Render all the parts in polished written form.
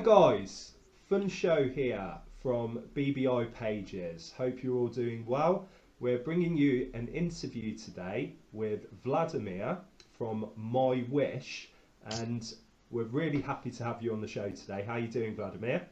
guys, Funsho here from BBI Pages. Hope you're all doing well. We're bringing you an interview today with Vladimir from MyWish, and we're really happy to have you on the show today. How are you doing, Vladimir?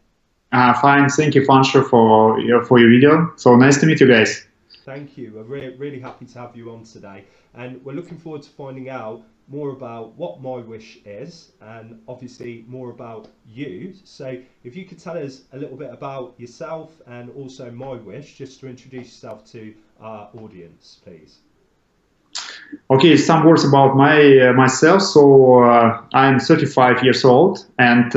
Fine, thank you, Funsho, for your video. So nice to meet you guys. Thank you. We're really happy to have you on today, and we're looking forward to finding out more about what MyWish is and obviously more about you. So if you could tell us a little bit about yourself and also MyWish, just to introduce yourself to our audience, please. Okay, some words about myself. So I'm 35 years old, and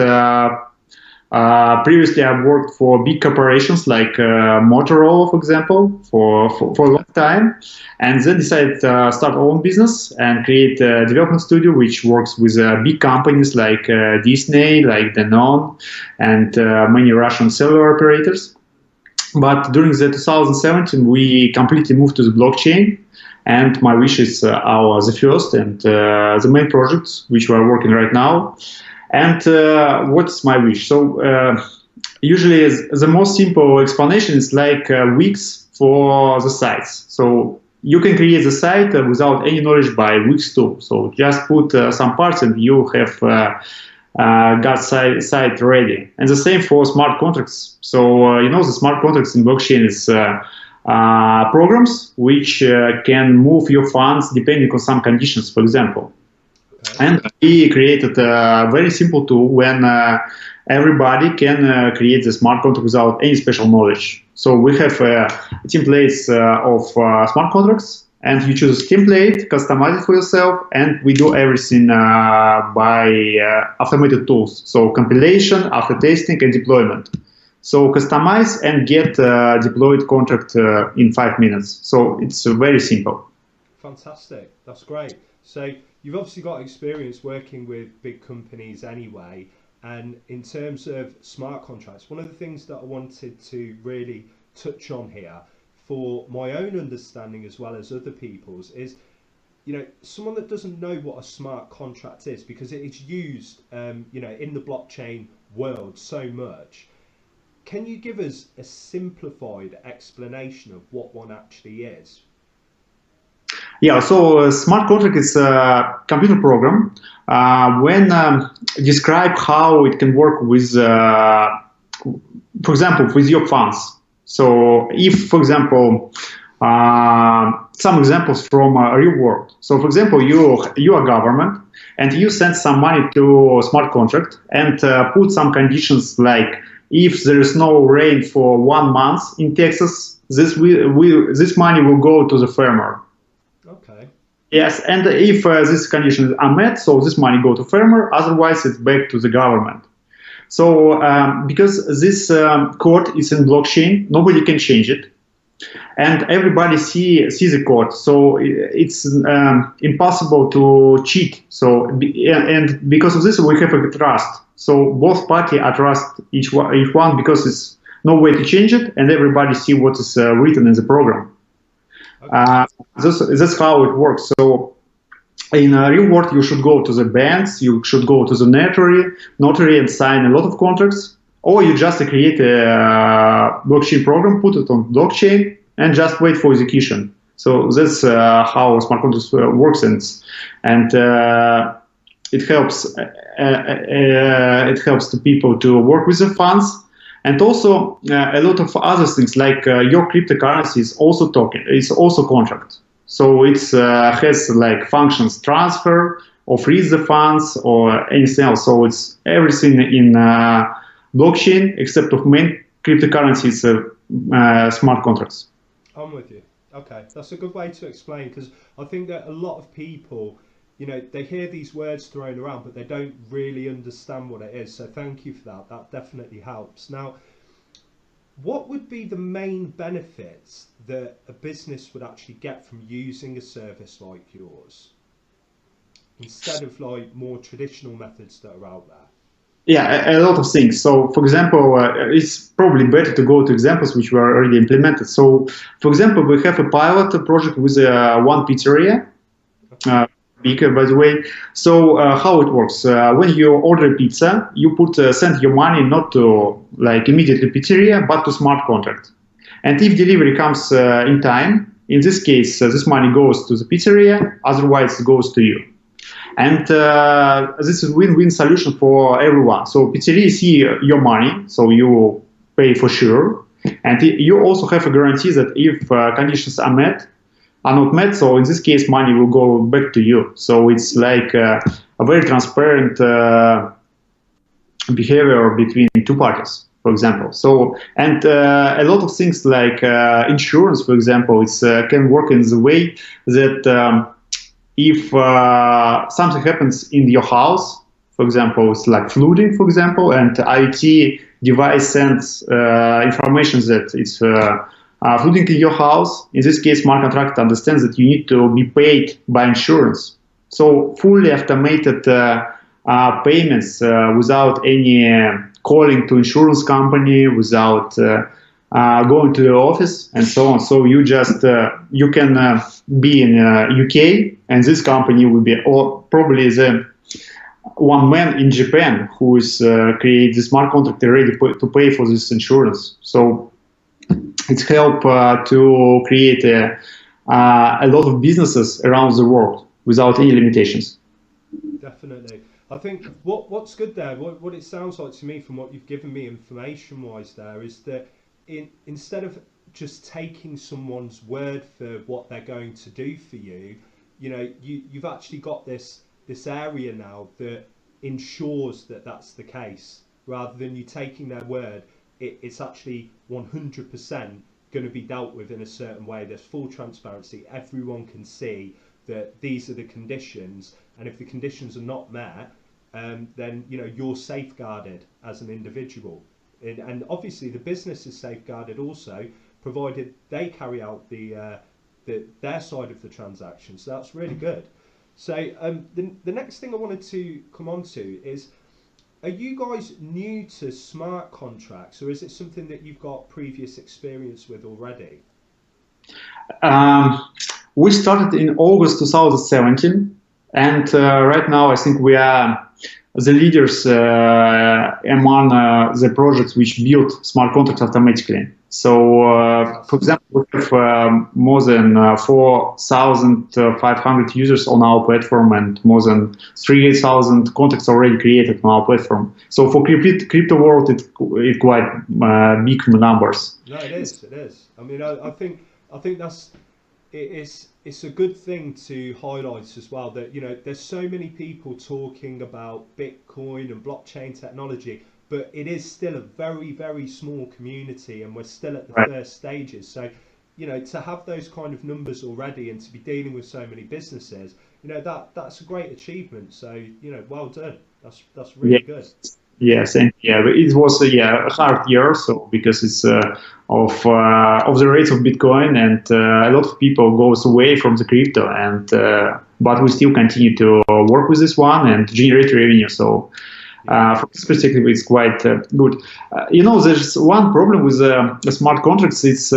previously I worked for big corporations like Motorola, for example, for a long time, and then decided to start our own business and create a development studio which works with big companies like Disney, like Danone, and many Russian cellular operators. But during the 2017, we completely moved to the blockchain, and MyWish is the first and the main projects which we are working right now. And what's MyWish? So usually the most simple explanation is like Wix for the sites. So you can create the site without any knowledge by Wix too. So just put some parts and you have got site ready. And the same for smart contracts. So you know, the smart contracts in blockchain is programs which can move your funds depending on some conditions, for example. And we created a very simple tool when everybody can create the smart contract without any special knowledge. So we have templates of smart contracts, and you choose a template, customize it for yourself, and we do everything by automated tools. So compilation, after testing, and deployment. So customize and get deployed contract in 5 minutes. So it's very simple. Fantastic. That's great. So you've obviously got experience working with big companies anyway, and in terms of smart contracts, one of the things that I wanted to really touch on here for my own understanding as well as other people's is, you know, someone that doesn't know what a smart contract is, because it's used you know, in the blockchain world so much. Can you give us a simplified explanation of what one actually is? Yeah, so a smart contract is a computer program when describe how it can work with, for example, with your funds. So if, for example, some examples from real world. So for example, you are government and you send some money to a smart contract and put some conditions like, if there is no rain for 1 month in Texas, this money will go to the farmer. Okay. Yes, and if these conditions are met, so this money go to farmer, otherwise it's back to the government. So because this code is in blockchain, nobody can change it, and everybody sees the code, so it's impossible to cheat. So and because of this, we have a trust. So both parties are trust each one because it's no way to change it, and everybody see what is written in the program. Okay. That's how it works. So in a real world, you should go to the banks, you should go to the notary and sign a lot of contracts, or you just create a blockchain program, put it on blockchain, and just wait for execution. So that's how smart contracts works, and it helps the people to work with the funds. And also a lot of other things like your cryptocurrency is also token, it's also contract. So it has like functions transfer or freeze the funds or anything else. So it's everything in blockchain except of main cryptocurrencies, smart contracts. I'm with you. Okay, that's a good way to explain, because I think that a lot of people, you know, they hear these words thrown around, but they don't really understand what it is. So thank you for that. That definitely helps. Now, what would be the main benefits that a business would actually get from using a service like yours, instead of like more traditional methods that are out there? Yeah, a lot of things. So, for example, it's probably better to go to examples which were already implemented. So, for example, we have a pilot project with one pizzeria. big, by the way. So how it works? When you order pizza, you send your money not to like immediately pizzeria, but to smart contract. And if delivery comes in time, in this case, this money goes to the pizzeria, otherwise it goes to you. And this is win-win solution for everyone. So pizzeria see your money, so you pay for sure. And you also have a guarantee that if conditions are not met, so in this case, money will go back to you. So it's like a very transparent behavior between two parties, for example. So, and a lot of things like insurance, for example, it's can work in the way that if something happens in your house, for example, it's like flooding, for example, and IoT device sends information that it's flooding in your house. In this case, smart contract understands that you need to be paid by insurance. So fully automated payments without any calling to insurance company, without going to the office and so on. So you just you can be in UK, and this company will be probably the one man in Japan who is create the smart contract ready to pay for this insurance. So it's help to create a lot of businesses around the world without any limitations. Definitely. I think what's good there, what it sounds like to me from what you've given me information wise there, is that instead of just taking someone's word for what they're going to do for you, you know, you've actually got this area now that ensures that that's the case, rather than you taking their word. It's actually 100% going to be dealt with in a certain way. There's full transparency. Everyone can see that these are the conditions, and if the conditions are not met, then you know you're safeguarded as an individual, and obviously the business is safeguarded also, provided they carry out their side of the transaction. So that's really good. So the next thing I wanted to come on to is, are you guys new to smart contracts, or is it something that you've got previous experience with already? We started in August 2017, and right now I think we are the leaders among the projects which build smart contracts automatically. So, for example, we have more than 4,500 users on our platform and more than 3,000 contracts already created on our platform. So, for crypto world, it's quite big numbers. No, it is. It is. I mean, I think it's a good thing to highlight as well that, you know, there's so many people talking about Bitcoin and blockchain technology, but it is still a very, very small community, and we're still at the first stages. So, you know, to have those kind of numbers already and to be dealing with so many businesses, you know, that's a great achievement. So, you know, well done. That's really good. Yes, and yeah, it was a hard year, so because it's of the rates of Bitcoin, and a lot of people goes away from the crypto, and but we still continue to work with this one and generate revenue. So from this perspective, it's quite good. You know, there's one problem with the smart contracts. It's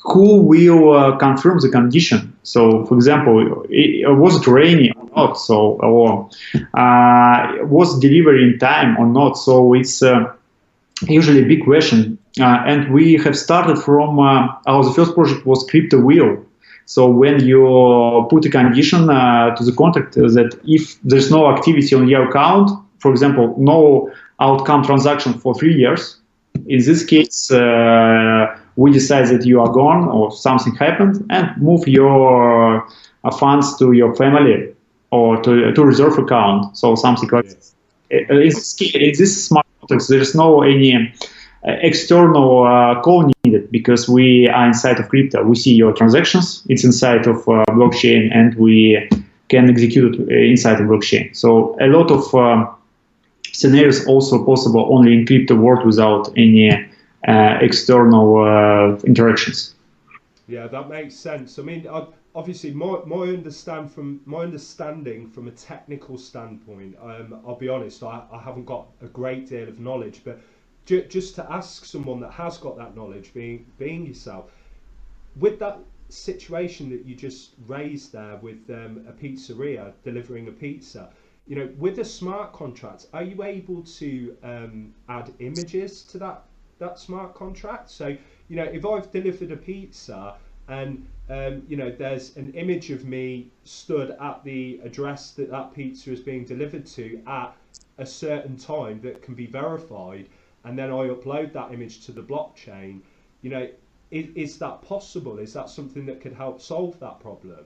who will confirm the condition. So, for example, was it rainy or not? So, or was delivery in time or not? So it's usually a big question. And we have started from the first project was crypto wheel. So when you put a condition to the contract that if there's no activity on your account, for example, no outcome transaction for 3 years, in this case, we decide that you are gone or something happened, and move your funds to your family or to reserve account. So something like this. In this smart contracts, there is no any external call needed, because we are inside of crypto. We see your transactions, it's inside of blockchain, and we can execute it inside of blockchain. So a lot of scenarios also possible only in crypto world without any external interactions. Yeah, that makes sense. I mean, obviously, my understanding from a technical standpoint, I'll be honest, I haven't got a great deal of knowledge, but just to ask someone that has got that knowledge, being yourself, with that situation that you just raised there with a pizzeria delivering a pizza, you know, with a smart contract, are you able to add images to that smart contract? So, you know, if I've delivered a pizza and you know, there's an image of me stood at the address that pizza is being delivered to at a certain time that can be verified, and then I upload that image to the blockchain, you know, is that possible? Is that something that could help solve that problem?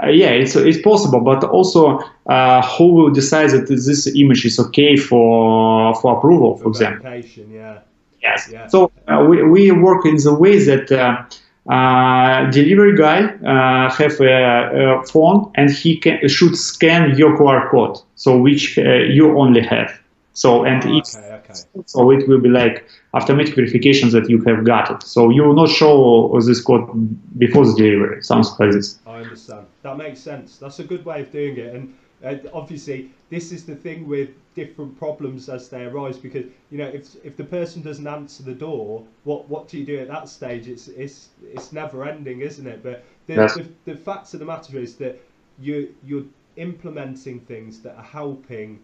Yeah, it's possible, but also who will decide that this image is okay for approval, for example? Yeah. Yes. Yeah. So we work in the way that delivery guy have a phone and he should scan your QR code, so which you only have. So and so it will be like automatic verification that you have got it. So you will not show this code before the delivery. Sounds like this. I understand. That makes sense. That's a good way of doing it. And obviously, this is the thing with different problems as they arise, because, you know, if the person doesn't answer the door, what do you do at that stage? It's never ending, isn't it? But the fact of the matter is that you're implementing things that are helping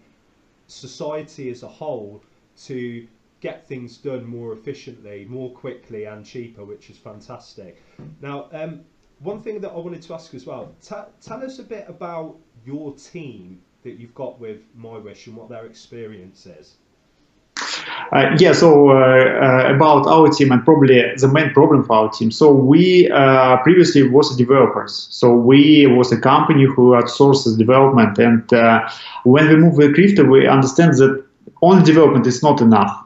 society as a whole to get things done more efficiently, more quickly and cheaper, which is fantastic. Now, one thing that I wanted to ask as well, tell us a bit about your team that you've got with MyWish and what their experience is. Yeah, so about our team and probably the main problem for our team. So we previously was developers. So we was a company who outsources development, and when we move with crypto, we understand that only development is not enough.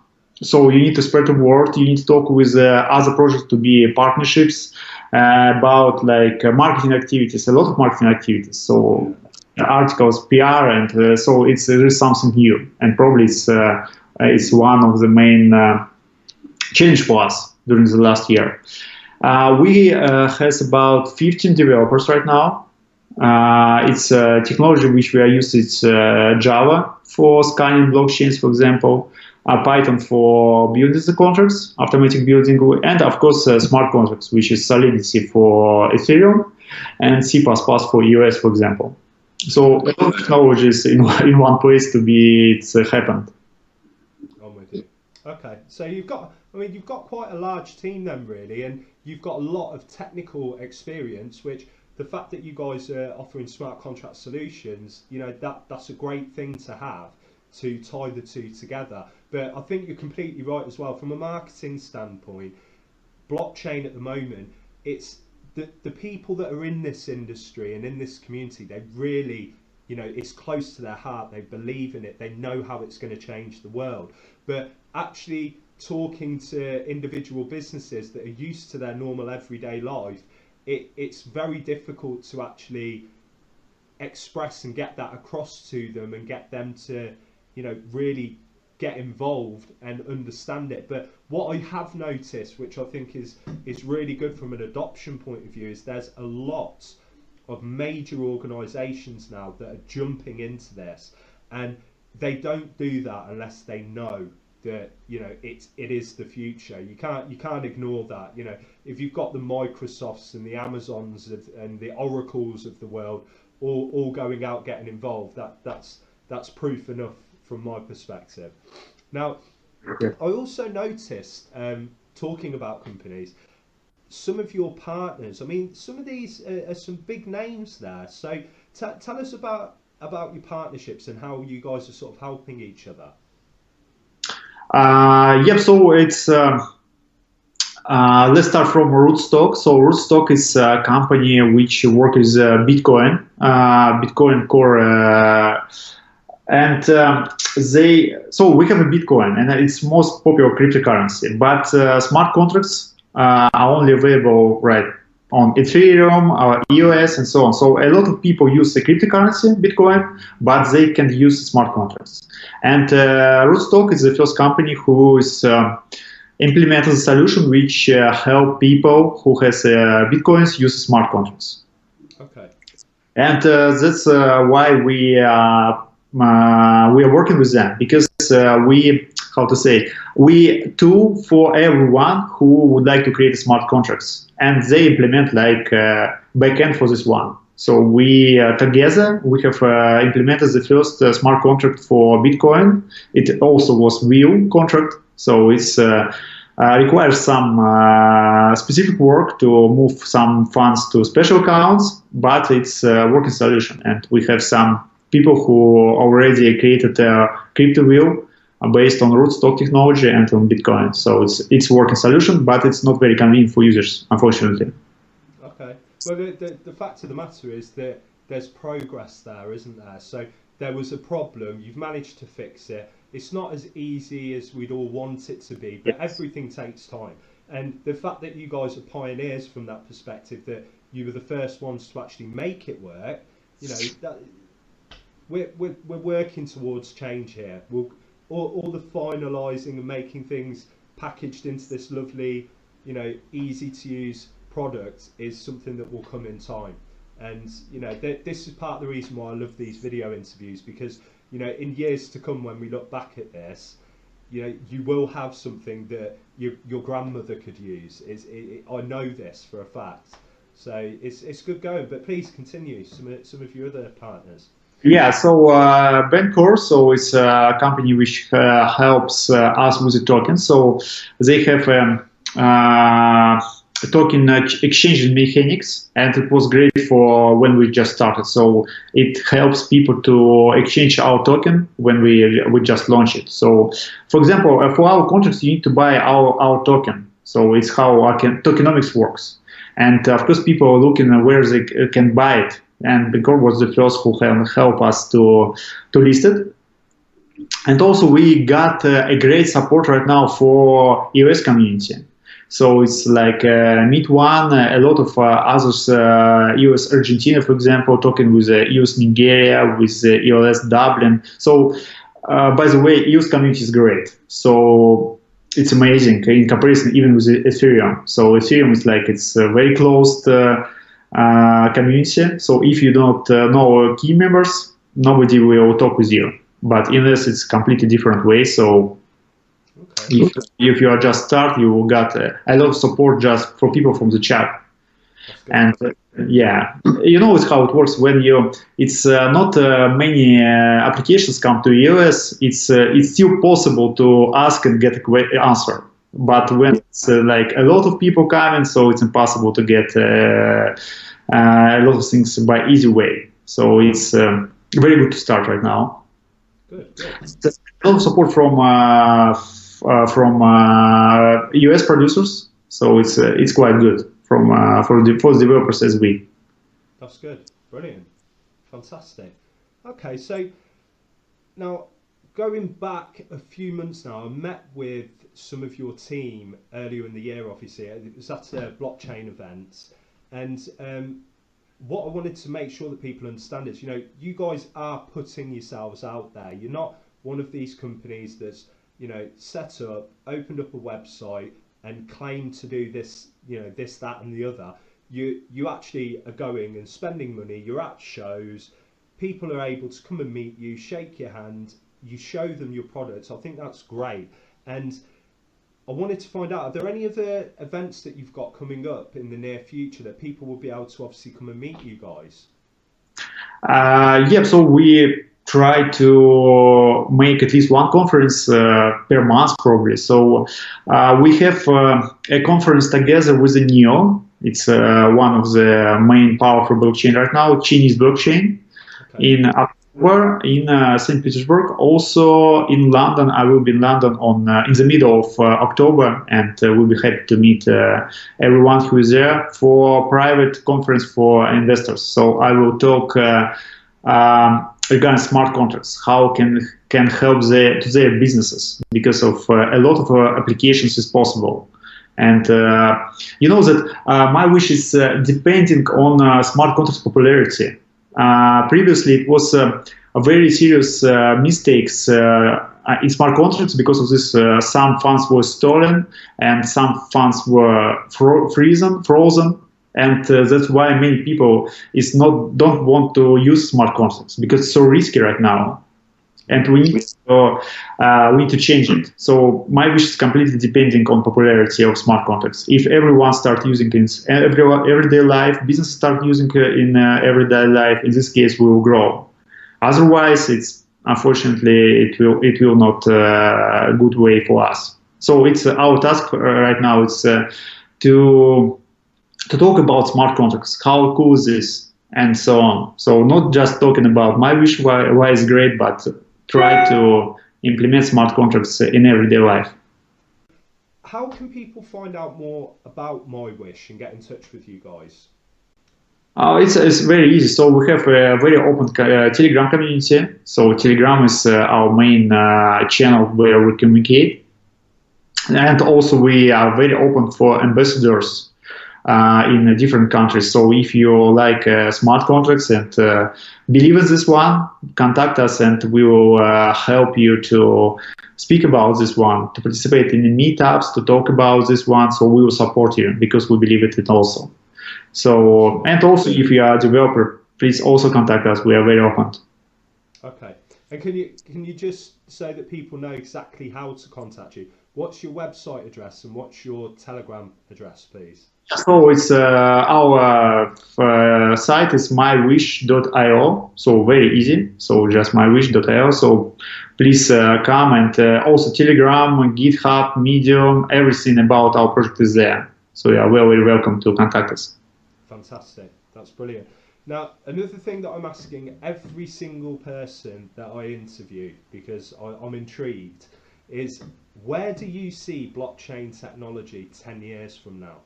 So you need to spread the word. You need to talk with other projects to be partnerships about like marketing activities, a lot of marketing activities. So articles, PR, and so there is something new, and probably it's one of the main challenge for us during the last year. We has about 15 developers right now. It's a technology which we are using. It's Java for scanning blockchains, for example, Python for building the contracts, automatic building, and of course smart contracts, which is Solidity for Ethereum, and C++ for iOS, for example. So a lot of technologies in one place to be happened. I'm with you. Okay, so you've got quite a large team then, really, and you've got a lot of technical experience, which the fact that you guys are offering smart contract solutions, you know, that's a great thing to have to tie the two together. But I think you're completely right as well. From a marketing standpoint, blockchain at the moment, it's the people that are in this industry and in this community, they really, you know, it's close to their heart. They believe in it. They know how it's going to change the world. But actually talking to individual businesses that are used to their normal everyday life, it's very difficult to actually express and get that across to them and get them to, you know, really get involved and understand it. But what I have noticed, which I think is really good from an adoption point of view, is there's a lot of major organizations now that are jumping into this, and they don't do that unless they know that, you know, it is the future. You can't ignore that. You know, if you've got the Microsofts and the Amazons and the Oracles of the world all going out getting involved, that's proof enough from my perspective. Now, I also noticed, talking about companies, some of your partners, I mean, some of these are some big names there. So tell us about your partnerships and how you guys are sort of helping each other. Yep, so it's, let's start from Rootstock. So Rootstock is a company which works with Bitcoin, Bitcoin Core, and so we have a Bitcoin, and it's most popular cryptocurrency, but smart contracts are only available right on Ethereum, EOS, and so on. So a lot of people use the cryptocurrency, Bitcoin, but they can use smart contracts. And Rootstock is the first company who is implemented a solution which help people who has Bitcoins use smart contracts. Okay. And that's why we are working with them, because we tool for everyone who would like to create smart contracts, and they implement like backend for this one. So we together we have implemented the first smart contract for Bitcoin. It also was wheel contract, so it's requires some specific work to move some funds to special accounts, but it's a working solution, and we have some people who already created a crypto wheel based on rootstock technology and on Bitcoin. So it's a working solution, but it's not very convenient for users, unfortunately. Okay. Well, the fact of the matter is that there's progress there, isn't there? So there was a problem, you've managed to fix it. It's not as easy as we'd all want it to be, but yes, everything takes time. And the fact that you guys are pioneers from that perspective, that you were the first ones to actually make it work, you know, that we're working towards change here. All the finalising and making things packaged into this lovely, you know, easy to use product is something that will come in time. And you know, this is part of the reason why I love these video interviews, because you know, in years to come, when we look back at this, you know, you will have something that your grandmother could use. I know this for a fact. So it's good going. But please continue some of your other partners. Yeah, so Bancor, so it's a company which helps us with the token. So they have token exchange mechanics, and it was great for when we just started. So it helps people to exchange our token when we just launch it. So for example, for our contracts, you need to buy our token. So it's how our tokenomics works. And of course, people are looking at where they can buy it. And Bancor was the first who helped us to list it. And also we got a great support right now for US community. So it's like Meet One, a lot of others, US Argentina, for example, talking with US Nigeria, with ELS Dublin. So by the way, US community is great. So it's amazing in comparison even with Ethereum. So Ethereum is like, it's a very closed community. So if you don't know key members, nobody will talk with you. But in this, it's completely different way. So okay, if you are just start, you got a lot of support just for people from the chat. And yeah, you know it's how it works when it's not many applications come to US. It's still possible to ask and get a answer. But when it's like a lot of people coming, so it's impossible to get a lot of things by easy way. So it's very good to start right now. Good. There's a lot of support from US producers, so it's quite good for the developers as we. That's good, brilliant, fantastic. Okay, so now going back a few months now, I met with some of your team earlier in the year. Obviously, it was at a blockchain event, and what I wanted to make sure that people understand is, you know, you guys are putting yourselves out there. You're not one of these companies that's, you know, set up, opened up a website and claimed to do this, you know, this, that and the other. You actually are going and spending money, you're at shows, people are able to come and meet you, shake your hand, you show them your products. I think that's great. And I wanted to find out, are there any other events that you've got coming up in the near future that people will be able to obviously come and meet you guys? Yeah, so we try to make at least one conference per month probably. So we have a conference together with the NEO. It's one of the main powerful blockchain right now, Chinese blockchain, okay, in October in St. Petersburg. Also in London, I will be in London on in the middle of October, and we'll be happy to meet everyone who is there for private conference for investors. So I will talk regarding smart contracts, how can help their businesses, because of a lot of applications is possible. And you know that MyWish is depending on smart contracts popularity. Previously, it was a very serious mistakes in smart contracts because of this. Some funds were stolen and some funds were frozen. And that's why many people don't want to use smart contracts, because it's so risky right now. and we need to change it. So MyWish is completely depending on popularity of smart contracts. If everyone start using it in everyday life, business start using it in everyday life, in this case we will grow. Otherwise, it's unfortunately it will not a good way for us. So it's our task right now. It's to talk about smart contracts, how cool is this, and so on. So not just talking about MyWish, why it's great, but try to implement smart contracts in everyday life. How can people find out more about MyWish and get in touch with you guys? It's very easy. So we have a very open Telegram community. So Telegram is our main channel where we communicate. And also we are very open for ambassadors in different countries. So if you like smart contracts and believe in this one, contact us and we will help you to speak about this one, to participate in the meetups, to talk about this one. So we will support you because we believe in it also. So, and also if you are a developer, please also contact us. We are very open. Okay. And can you just say that people know exactly how to contact you? What's your website address and what's your Telegram address, please? So it's our site is mywish.io. So very easy. So just mywish.io. So please come, and also Telegram, GitHub, Medium, everything about our project is there. So you are very welcome to contact us. Fantastic. That's brilliant. Now, another thing that I'm asking every single person that I interview, because I'm intrigued, is where do you see blockchain technology 10 years from now?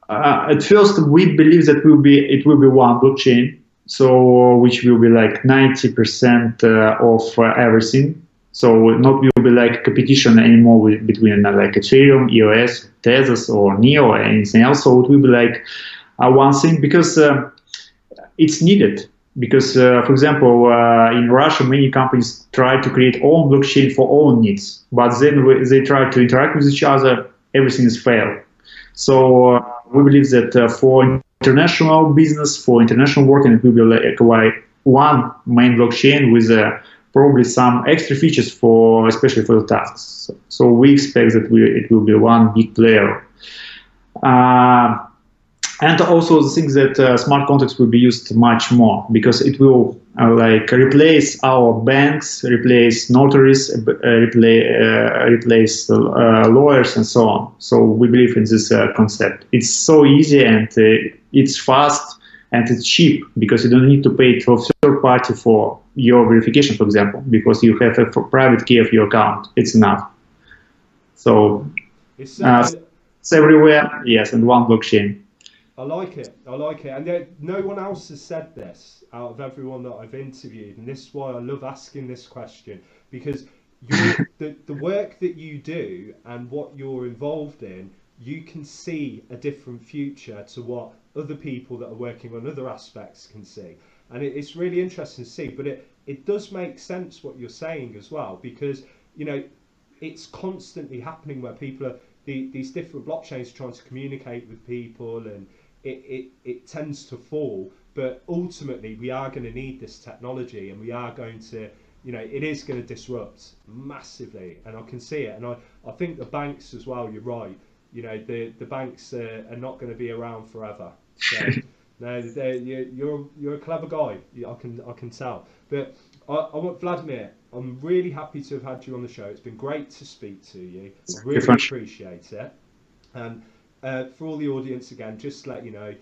At first, we believe that it will be one blockchain, so which will be like 90% of everything. So not will be like competition anymore between like Ethereum, EOS, Tezos, or Neo, or anything else. So it will be like one thing because it's needed. Because, for example, in Russia, many companies try to create own blockchain for own needs, but then they try to interact with each other, everything is failed. So we believe that for international business, for international work, and it will be like one main blockchain with probably some extra features for, especially for the tasks. So we expect that it will be one big player. And also the thing that smart contracts will be used much more because it will like replace our banks, replace notaries, replace lawyers and so on. So we believe in this concept. It's so easy and it's fast and it's cheap because you don't need to pay to a third party for your verification, for example, because you have a private key of your account. It's enough. So it's everywhere, yes, and one blockchain. I like it. I like it. And no one else has said this out of everyone that I've interviewed. And this is why I love asking this question, because the work that you do and what you're involved in, you can see a different future to what other people that are working on other aspects can see. And it's really interesting to see. But it does make sense what you're saying as well, because, you know, it's constantly happening where people are, these different blockchains trying to communicate with people, and it tends to fall, but ultimately we are going to need this technology, and we are going to, you know, it is going to disrupt massively, and I can see it. And I think the banks as well, you're right, you know, the banks are not going to be around forever. So no, you're a clever guy, I can tell. But I want Vladimir, I'm really happy to have had you on the show. It's been great to speak to you. I really appreciate it. And for all the audience, again, just to let you know,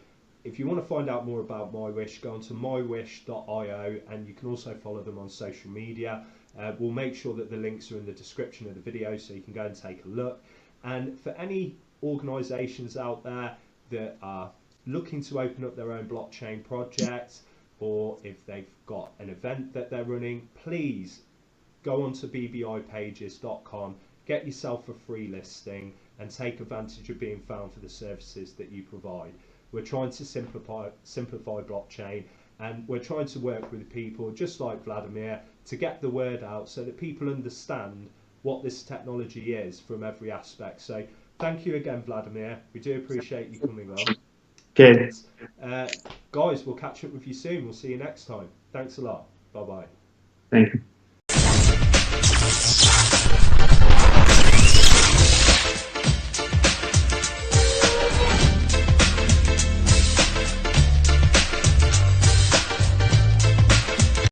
if you want to find out more about MyWish, go on to mywish.io, and you can also follow them on social media. We'll make sure that the links are in the description of the video so you can go and take a look. And for any organisations out there that are looking to open up their own blockchain project, or if they've got an event that they're running, please go on to bbipages.com, get yourself a free listing, and take advantage of being found for the services that you provide. We're trying to simplify blockchain, and we're trying to work with people just like Vladimir to get the word out so that people understand what this technology is from every aspect. So thank you again, Vladimir. We do appreciate you coming on. Okay. And guys, we'll catch up with you soon. We'll see you next time. Thanks a lot. Bye bye. Thank you.